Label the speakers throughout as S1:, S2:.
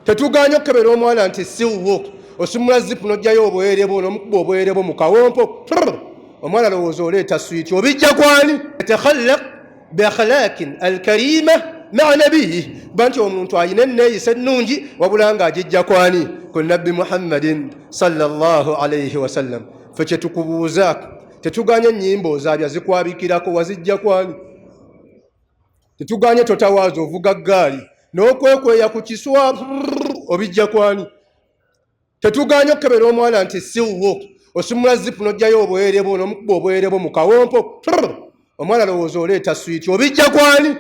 S1: Tetuganya okukebera omwana nti siwo osumula zipu n'ojjayo obwere bwo n'omukuba obwere bwo mu kawompo. Omwana lowooza oleeta swiiti obijja kwani? Yatakhallaq bi akhlaqin alkarima maa nabiyi, banti omuntu ayina enneeyisa ennungi wabula nga agijja kwani? Ku nabbi Muhammadin sallallahu alayhi wasallam. Ffe kye tukubuuza, tetuganye ennyimba ozaabya zikwabikirako, wazijja kwani? Tetuganye totawaaza ovuga ggaali n'okwekweya ku kiswa obijja kwani? Tetuganye okukebera omwana nti siwo osumula zipu n'ojjayo obwere bwo n'omukuba obwere bwo mu kawompo. Omwana lowooza oleeta swiiti obijja kwani?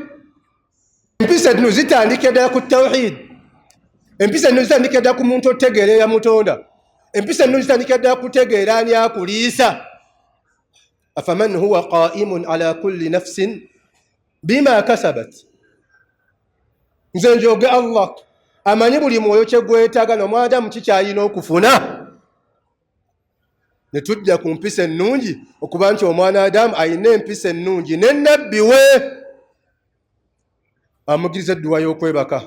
S1: Empisa zino zitandika ddala ku tawhid. Empisa zino zitandika ddala ku muntu otegeera eyamutonda. Empisa zino zitandika ddala kutegeera ani akuliisa. Afaman huwa qaimun ala kulli nafsin bima kasabat. Nze njoge Allah amanyi buli mwoyo kye gwetaaga n'omwadamu kikyalina okufuna. Ne tujja ku mpisa ennungi okuba nti omwana Adamu alina empisa ennungi ne nabbi we. Amugiriza edduwa y'okwebaka,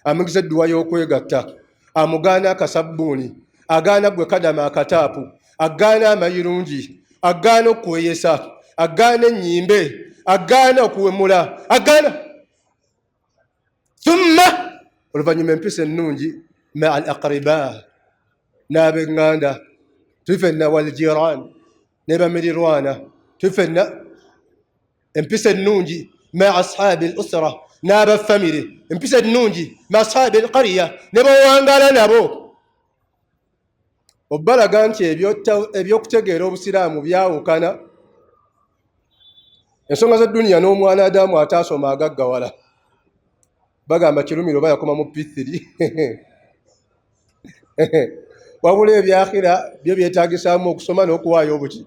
S1: amugiriza edduwa y'okwegatta, amugaana akasabbuuni, agaana gwe kadama akataapu, agaana amayirungi, agaana okweyesa, agaana ennyimbe, agaana okuwemula, agaana thumma oluvannyuma empisa ennungi maa al aqriba, n'ab'eŋŋanda, tufenna wal jiran, ne bamirirwana, tufenna empisa ennungi maa ashaabi al usra, n'aba famire, empisa ennungi maa ashaabi al qarya, ne bawangala nabo. Obbalaga nti ebyokutegeera obusiraamu byawukana. Ensonga z'edduniya n'omwana Adamu ataasoma agaggawala. Bagamba kirumiro bayakoma mu P3. Wabula ebyakhira byo byetaagisaamu okusoma n'okuwaayo obuki.